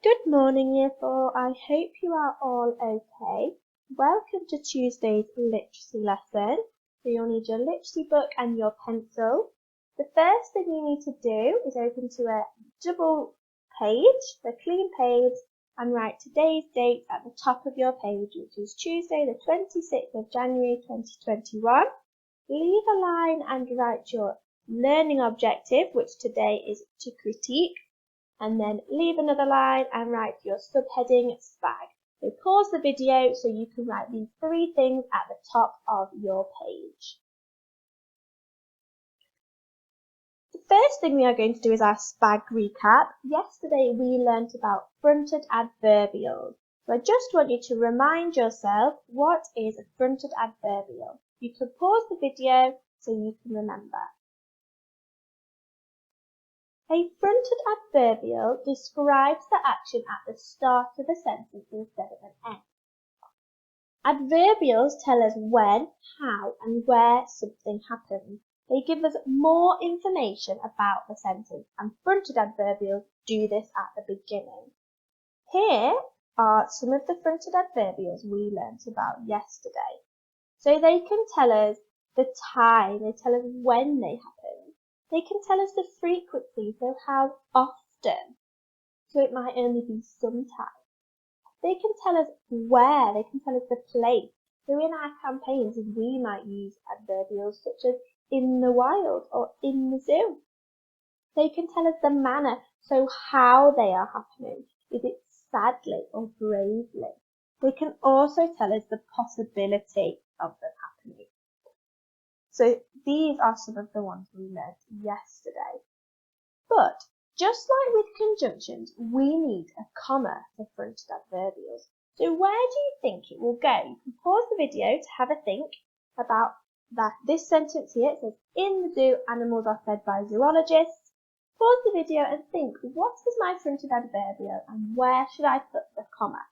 Good morning, Year 4. I hope you are all okay. Welcome to Tuesday's literacy lesson. So you'll need your literacy book and your pencil. The first thing you need to do is open to a double page, a clean page, and write today's date at the top of your page, which is Tuesday the 26th of January 2021. Leave a line and write your learning objective, which today is to critique. And then leave another line and write your subheading Spag. So pause the video so you can write these three things at the top of your page. The first thing we are going to do is our Spag Recap. Yesterday we learnt about fronted adverbials. So I just want you to remind yourself, what is a fronted adverbial? You can pause the video so you can remember. A fronted adverbial describes the action at the start of a sentence instead of an end. Adverbials tell us when, how, and where something happens. They give us more information about the sentence, and fronted adverbials do this at the beginning. Here are some of the fronted adverbials we learnt about yesterday. So they can tell us the time, they tell us when they happen. They can tell us the frequency, so how often. So it might only be sometime. They can tell us where, they can tell us the place. So in our campaigns, we might use adverbials such as in the wild or in the zoo. They can tell us the manner, so how they are happening. Is it sadly or bravely? They can also tell us the possibility of them happening. So these are some of the ones we learned yesterday. But just like with conjunctions, we need a comma for fronted adverbials. So where do you think it will go? You can pause the video to have a think about this sentence here. It says, in the zoo, animals are fed by zoologists. Pause the video and think, what is my fronted adverbial and where should I put the comma?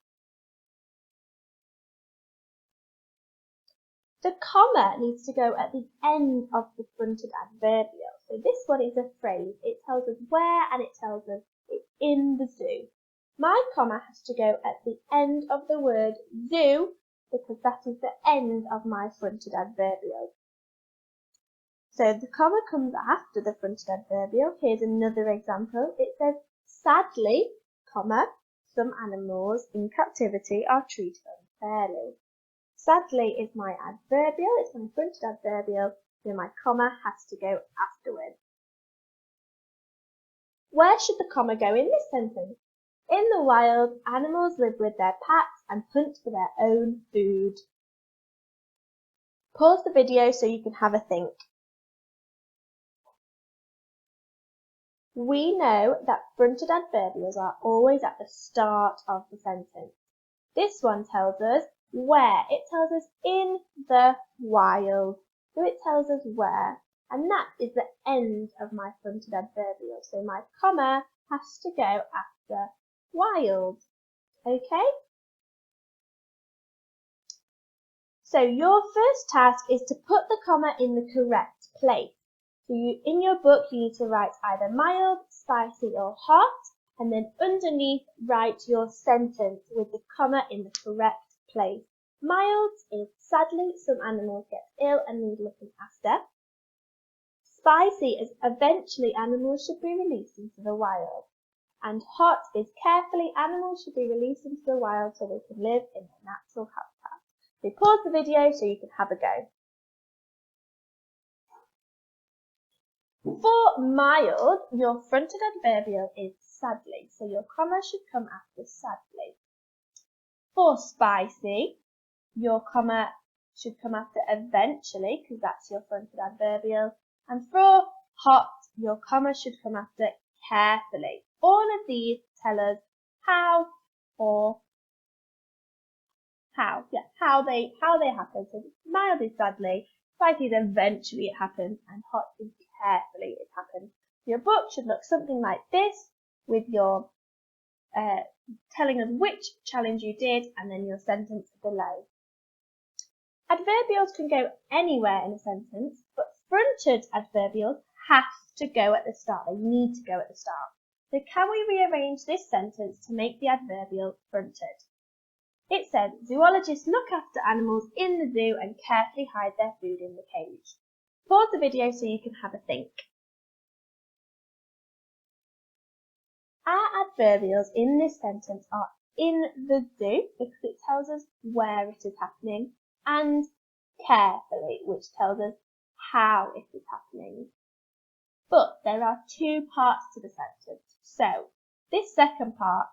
The comma needs to go at the end of the fronted adverbial. So this one is a phrase. It tells us where and it tells us it's in the zoo. My comma has to go at the end of the word zoo because that is the end of my fronted adverbial. So the comma comes after the fronted adverbial. Here's another example. It says, sadly, comma, some animals in captivity are treated unfairly. Sadly is my adverbial, it's my fronted adverbial, so my comma has to go afterwards. Where should the comma go in this sentence? In the wild, animals live with their packs and hunt for their own food. Pause the video so you can have a think. We know that fronted adverbials are always at the start of the sentence. This one tells us where. It tells us in the wild. So it tells us where. And that is the end of my fronted adverbial. So my comma has to go after wild. Okay? So your first task is to put the comma in the correct place. So in your book, you need to write either mild, spicy, or hot. And then underneath, write your sentence with the comma in the correct place. Mild is sadly some animals get ill and need looking after. Spicy is eventually animals should be released into the wild. And hot is carefully animals should be released into the wild so they can live in their natural habitat. So pause the video so you can have a go. For mild, your fronted adverbial is sadly, so your comma should come after sadly. For spicy, your comma should come after eventually, because that's your fronted adverbial. And for hot, your comma should come after carefully. All of these tell us how they happen. So mild is sadly, spicy is eventually it happens, and hot is carefully it happens. Your book should look something like this, with your telling us which challenge you did and then your sentence below. Adverbials can go anywhere in a sentence, but fronted adverbials have to go at the start. They need to go at the start. So can we rearrange this sentence to make the adverbial fronted? It says, zoologists look after animals in the zoo and carefully hide their food in the cage. Pause the video so you can have a think. Our adverbials in this sentence are in the zoo because it tells us where it is happening, and carefully, which tells us how it is happening. But there are two parts to the sentence. So this second part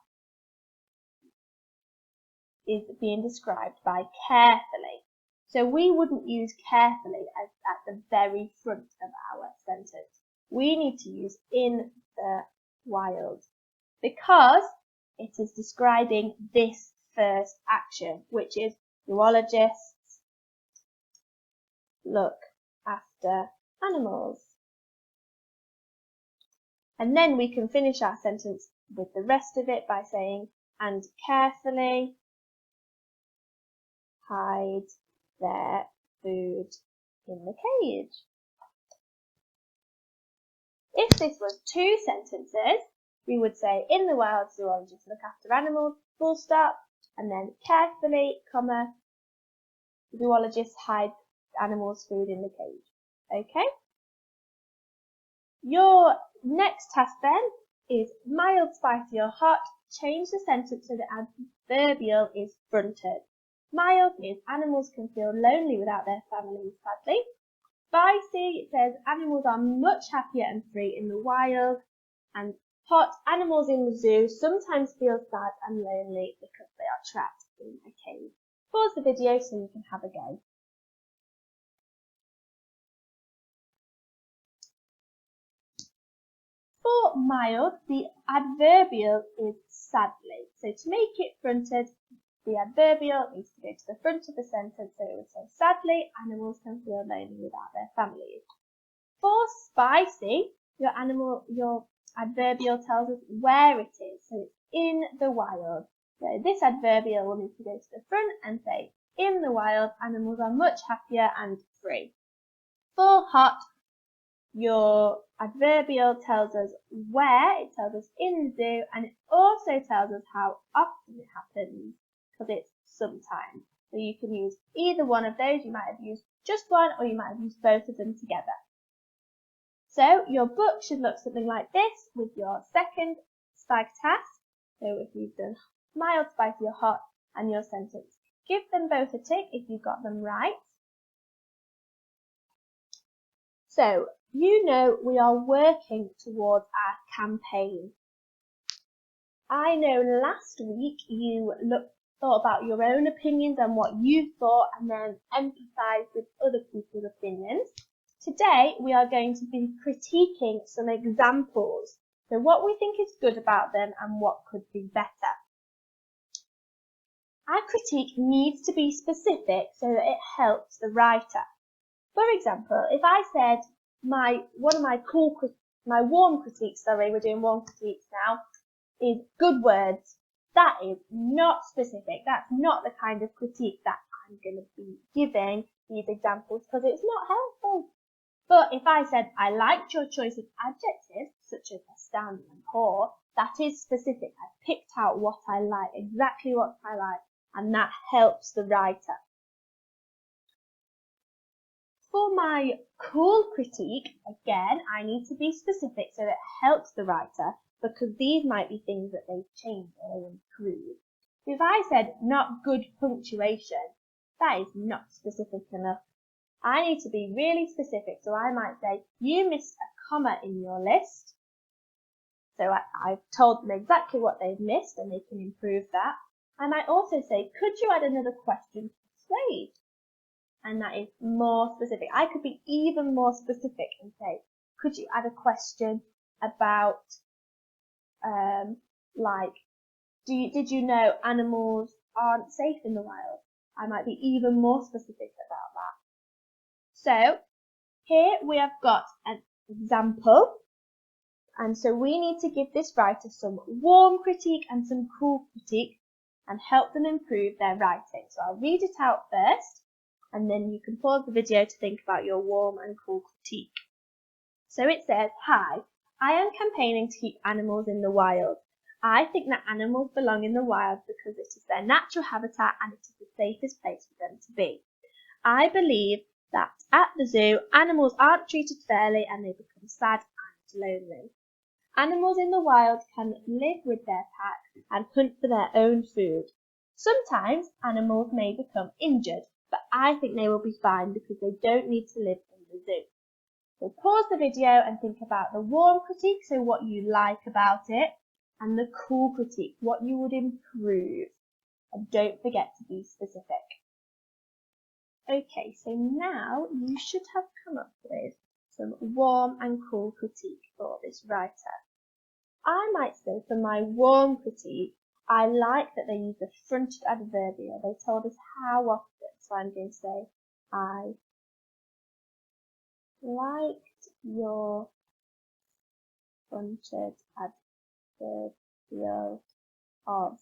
is being described by carefully. So we wouldn't use carefully as at the very front of our sentence. We need to use in the wild because it is describing this first action, which is zoologists look after animals. And then we can finish our sentence with the rest of it by saying, and carefully hide their food in the cage. If this was two sentences, we would say, in the wild, zoologists look after animals, full stop, and then carefully, comma, zoologists hide animals' food in the cage. Okay? Your next task then is mild, spicy or hot. Change the sentence so the adverbial is fronted. Mild is animals can feel lonely without their families, sadly. Spicy says animals are much happier and free in the wild. And hot, animals in the zoo sometimes feel sad and lonely because they are trapped in a cage. Pause the video so you can have a go. For mild, the adverbial is sadly. So to make it fronted, the adverbial needs to go to the front of the sentence, so it would say, sadly, animals can feel lonely without their families. For spicy, your adverbial tells us where it is, so it's in the wild. So this adverbial will need to go to the front and say, in the wild, animals are much happier and free. For hot, your adverbial tells us where, it tells us in the zoo, and it also tells us how often it happens, because it's sometimes. So you can use either one of those. You might have used just one, or you might have used both of them together. So your book should look something like this with your second Spag task. So if you've done mild, spicy or hot and your sentence, give them both a tick if you got them right. So you know we are working towards our campaign. I know last week you thought about your own opinions and what you thought and then empathized with other people's opinions. Today we are going to be critiquing some examples. So what we think is good about them and what could be better. Our critique needs to be specific so that it helps the writer. For example, if I said my warm critiques, we're doing warm critiques now, is good words. That is not specific. That's not the kind of critique that I'm going to be giving these examples because it's not helpful. But if I said, I liked your choice of adjectives, such as astounding and poor, that is specific. I picked out what I like, exactly what I like, and that helps the writer. For my cool critique, again, I need to be specific so that it helps the writer, because these might be things that they change or they improve. If I said not good punctuation, that is not specific enough. I need to be really specific, so I might say, you missed a comma in your list. So I've told them exactly what they've missed and they can improve that. I might also say, could you add another question to persuade? And that is more specific. I could be even more specific and say, could you add a question about, did you know animals aren't safe in the wild? I might be even more specific about that. So here we have got an example. And so we need to give this writer some warm critique and some cool critique and help them improve their writing. So I'll read it out first, and then you can pause the video to think about your warm and cool critique. So it says, hi, I am campaigning to keep animals in the wild. I think that animals belong in the wild because it is their natural habitat and it is the safest place for them to be. I believe that at the zoo, animals aren't treated fairly and they become sad and lonely. Animals in the wild can live with their pack and hunt for their own food. Sometimes animals may become injured, but I think they will be fine because they don't need to live in the zoo. So pause the video and think about the warm critique, so what you like about it, and the cool critique, what you would improve. And don't forget to be specific. Okay, so now you should have come up with some warm and cool critique for this writer. I might say for my warm critique, I like that they use the fronted adverbial. They told us how often, so I'm going to say, I liked your fronted adverbial of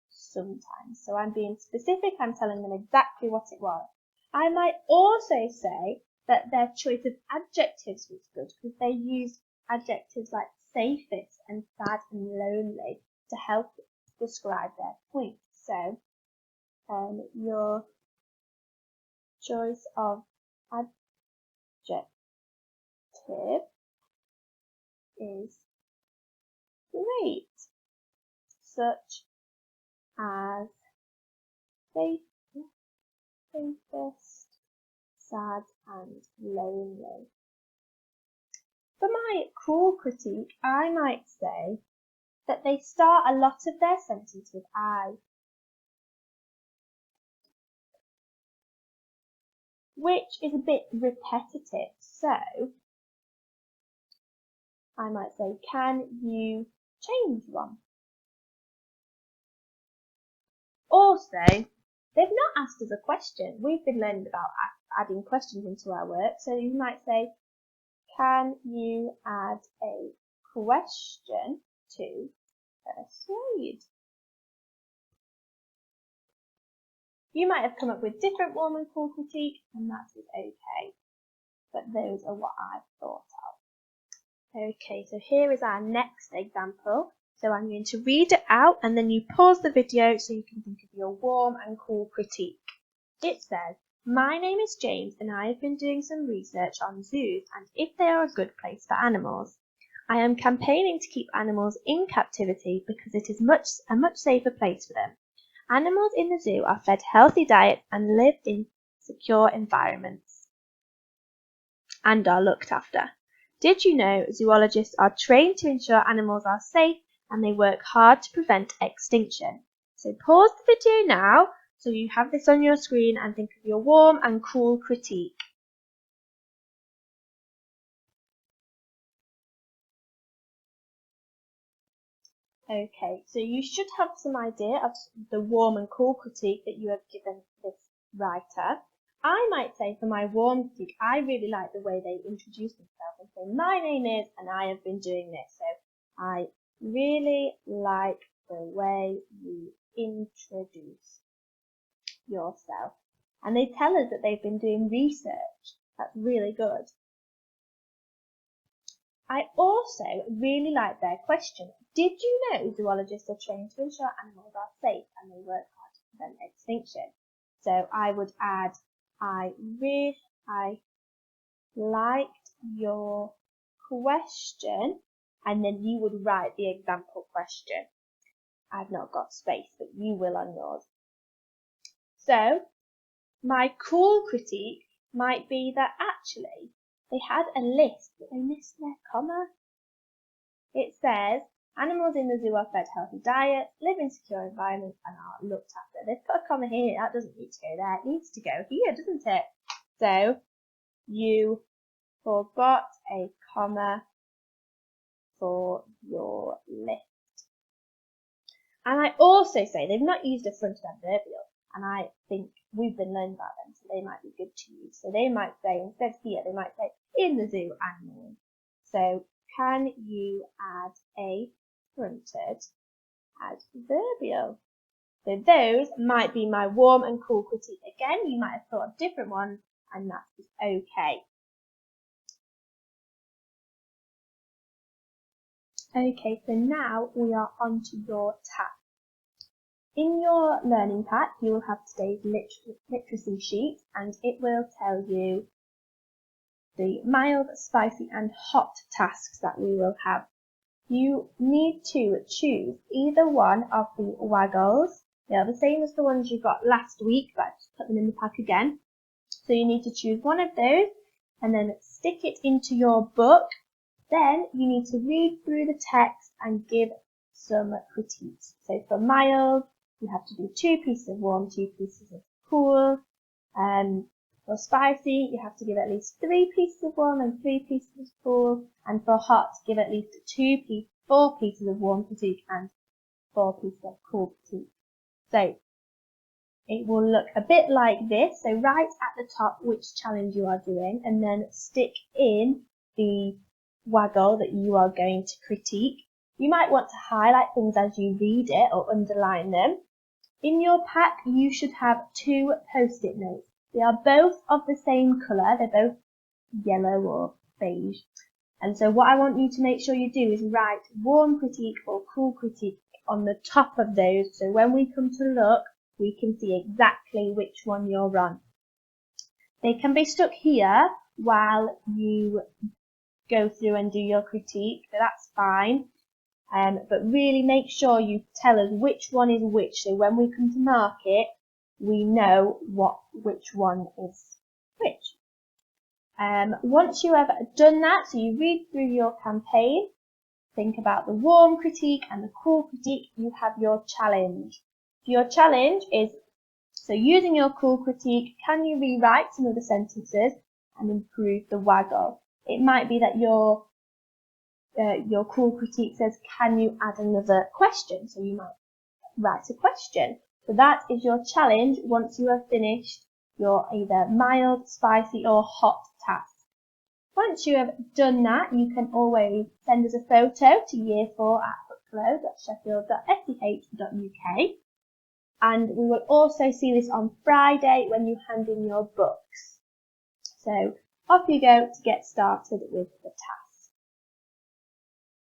sometimes. So I'm being specific, I'm telling them exactly what it was. I might also say that their choice of adjectives was good because they used adjectives like safest and sad and lonely to help describe their point. So your choice of adjective is great, such as safest, sad and lonely. For my cool critique, I might say that they start a lot of their sentence with I, which is a bit repetitive. So I might say, can you change one? Also, they've not asked us a question. We've been learning about adding questions into our work. So you might say, can you add a question to persuade? You might have come up with different warm and cool critique, and that is okay. But those are what I've thought of. Okay, so here is our next example. So I'm going to read it out and then you pause the video so you can think of your warm and cool critique. It says, my name is James and I have been doing some research on zoos and if they are a good place for animals. I am campaigning to keep animals in captivity because it is a much safer place for them. Animals in the zoo are fed healthy diets and live in secure environments and are looked after. Did you know zoologists are trained to ensure animals are safe and they work hard to prevent extinction? So pause the video now so you have this on your screen and think of your warm and cool critique. Okay, so you should have some idea of the warm and cool critique that you have given this writer. I might say for my warm critique, I really like the way they introduce themselves and say, my name is, and I have been doing this. So I really like the way you introduce yourself. And they tell us that they've been doing research. That's really good. I also really like their question. Did you know zoologists are trained to ensure animals are safe and they work hard to prevent extinction? So I would add, I liked your question, and then you would write the example question. I've not got space, but you will on yours. So my cool critique might be that actually they had a list, but they missed their comma. It says, animals in the zoo are fed healthy diets, live in secure environments, and are looked after. They've put a comma here. That doesn't need to go there. It needs to go here, doesn't it? So you forgot a comma for your list. And I also say they've not used a fronted adverbial, and I think we've been learning about them, so they might be good to use. So they might say, instead here, they might say, in the zoo, animals. So can you add a fronted adverbial? So those might be my warm and cool critique. Again, you might have thought of different ones, and that is okay. Okay, so now we are on to your task. In your learning pack, you will have today's literacy sheet, and it will tell you the mild, spicy and hot tasks that we will have. You need to choose either one of the waggles. They are the same as the ones you got last week, but I just put them in the pack again. So you need to choose one of those and then stick it into your book. Then you need to read through the text and give some critiques. So for mild, you have to do 2 pieces of warm, 2 pieces of cool. For spicy, you have to give at least 3 pieces of warm and 3 pieces of cool. And for hot, give at least 4 pieces of warm critique and 4 pieces of cool critique. So it will look a bit like this. So write at the top which challenge you are doing and then stick in the waggle that you are going to critique. You might want to highlight things as you read it or underline them. In your pack, you should have 2 post-it notes. They are both of the same colour. They're both yellow or beige. And so what I want you to make sure you do is write warm critique or cool critique on the top of those. So when we come to look, we can see exactly which one you're on. They can be stuck here while you go through and do your critique, so that's fine. But really make sure you tell us which one is which, so when we come to mark it, we know which one is which. Once you have done that, so you read through your campaign, think about the warm critique and the cool critique, you have your challenge. Your challenge is, so using your cool critique, can you rewrite some of the sentences and improve the waggle? It might be that your cool critique says, can you add another question? So you might write a question. So that is your challenge once you have finished your either mild, spicy or hot task. Once you have done that, you can always send us a photo to year4@bookload.sheffield.sch.uk. And we will also see this on Friday when you hand in your books. So off you go to get started with the task.